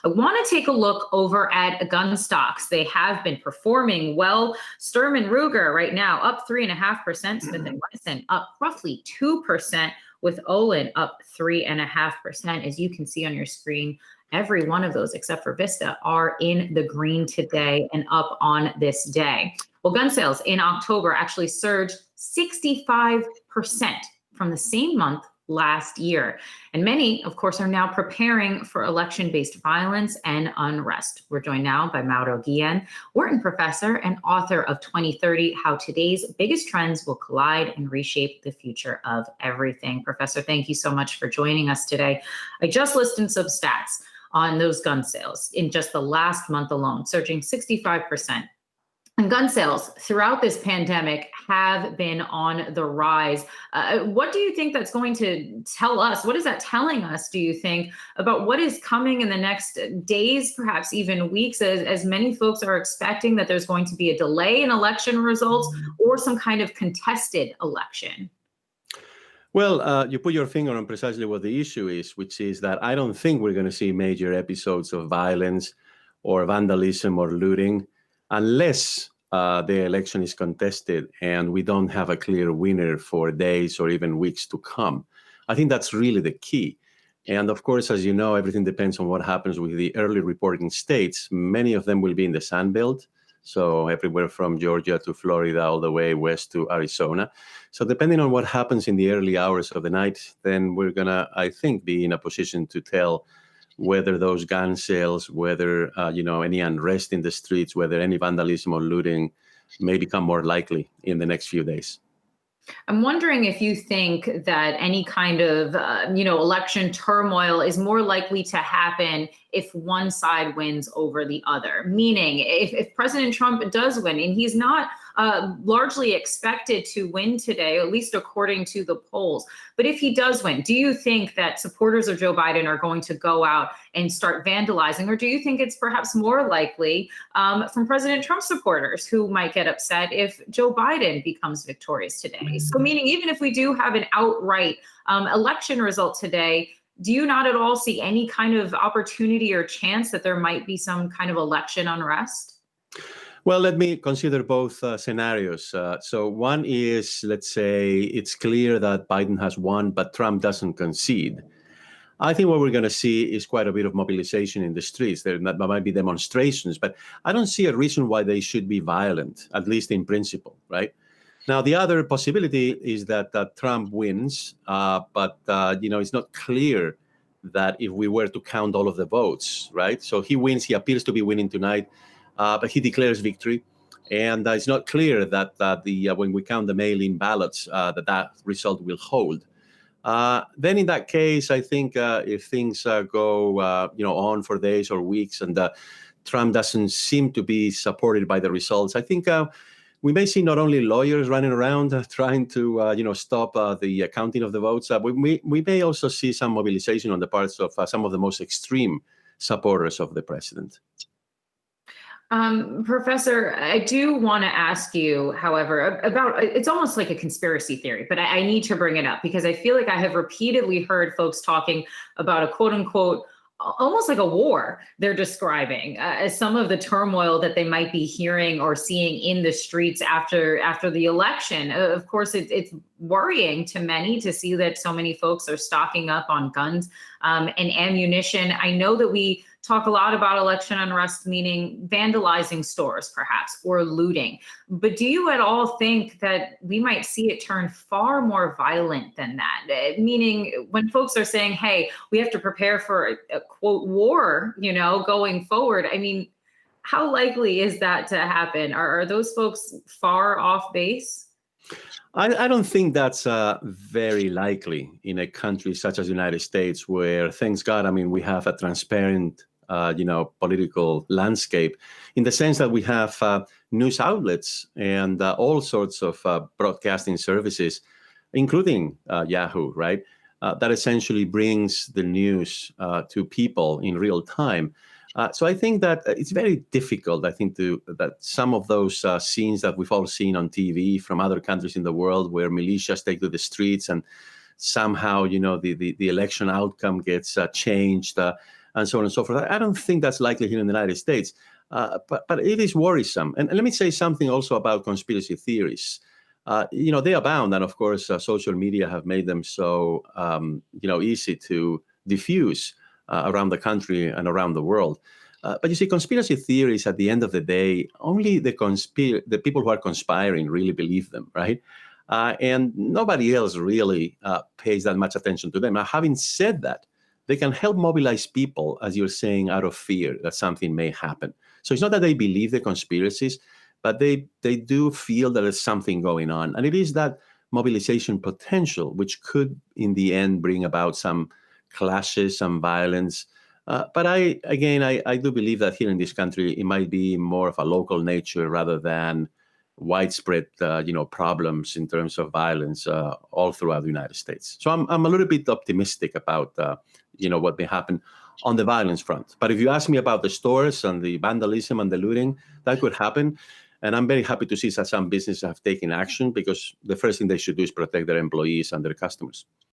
I want to take a look over at gun stocks. They have been performing well. Sturm and Ruger right now up 3.5%. Smith and Wesson up roughly 2%, with Olin up 3.5%. As you can see on your screen, every one of those except for Vista are in the green today and up on this day. Well, gun sales in October actually surged 65% from the same month last year. And many, of course, are now preparing for election-based violence and unrest. We're joined now by Mauro Guillen, Wharton Professor and author of 2030, How Today's Biggest Trends Will Collide and Reshape the Future of Everything. Professor, thank you so much for joining us today. I just listed some stats on those gun sales in just the last month alone, surging 65%. And gun sales throughout this pandemic have been on the rise. What do you think that's going to tell us? What is that telling us, do you think, about what is coming in the next days, perhaps even weeks, as many folks are expecting that there's going to be a delay in election results or some kind of contested election? Well, you put your finger on precisely what the issue is, which is that I don't think we're going to see major episodes of violence or vandalism or looting unless the election is contested and we don't have a clear winner for days or even weeks to come. I think that's really the key. And of course, as you know, everything depends on what happens with the early reporting states. Many of them will be in the Sun Belt, so everywhere from Georgia to Florida, all the way west to Arizona. So depending on what happens in the early hours of the night, then we're going to, I think, be in a position to tell whether those gun sales, whether any unrest in the streets, whether any vandalism or looting may become more likely in the next few days. I'm wondering if you think that any kind of, election turmoil is more likely to happen if one side wins over the other. Meaning, if President Trump does win, and he's not largely expected to win today, at least according to the polls, but if he does win, do you think that supporters of Joe Biden are going to go out and start vandalizing? Or do you think it's perhaps more likely from President Trump supporters who might get upset if Joe Biden becomes victorious today? So meaning, even if we do have an outright election result today, do you not at all see any kind of opportunity or chance that there might be some kind of election unrest? Well, let me consider both scenarios. So one is, let's say, it's clear that Biden has won, but Trump doesn't concede. I think what we're going to see is quite a bit of mobilization in the streets. There might be demonstrations, but I don't see a reason why they should be violent, at least in principle, right? Now, the other possibility is that Trump wins, but it's not clear that if we were to count all of the votes, right? So he wins, he appears to be winning tonight, but he declares victory. And it's not clear that when we count the mail-in ballots, that result will hold. Then in that case, I think if things go on for days or weeks and Trump doesn't seem to be supported by the results, I think we may see not only lawyers running around trying to stop the counting of the votes. We may also see some mobilization on the parts of some of the most extreme supporters of the president. Professor, I do want to ask you, however, about, it's almost like a conspiracy theory, but I need to bring it up because I feel like I have repeatedly heard folks talking about a quote unquote, almost like a war they're describing as some of the turmoil that they might be hearing or seeing in the streets after the election. Of course, it's worrying to many to see that so many folks are stocking up on guns and ammunition. I know that we talk a lot about election unrest, meaning vandalizing stores, perhaps, or looting. But do you at all think that we might see it turn far more violent than that? Meaning, when folks are saying, hey, we have to prepare for a quote war, going forward, I mean, how likely is that to happen? Are those folks far off base? I don't think that's very likely in a country such as the United States, where, thanks God, we have a transparent political landscape, in the sense that we have news outlets and all sorts of broadcasting services, including Yahoo, right? That essentially brings the news to people in real time. So I think that it's very difficult, that some of those scenes that we've all seen on TV from other countries in the world, where militias take to the streets and somehow, the election outcome gets changed. and so on and so forth. I don't think that's likely here in the United States, but it is worrisome. And let me say something also about conspiracy theories. They abound, and of course, social media have made them so easy to diffuse around the country and around the world. But you see, conspiracy theories, at the end of the day, only the people who are conspiring really believe them, right? And nobody else really pays that much attention to them. Now, having said that, they can help mobilize people, as you're saying, out of fear that something may happen. So it's not that they believe the conspiracies, but they do feel that there's something going on. And it is that mobilization potential which could, in the end, bring about some clashes, some violence. But I do believe that here in this country, it might be more of a local nature rather than widespread, problems in terms of violence all throughout the United States. So I'm a little bit optimistic about, what may happen on the violence front. But if you ask me about the stores and the vandalism and the looting, that could happen. And I'm very happy to see that some businesses have taken action, because the first thing they should do is protect their employees and their customers.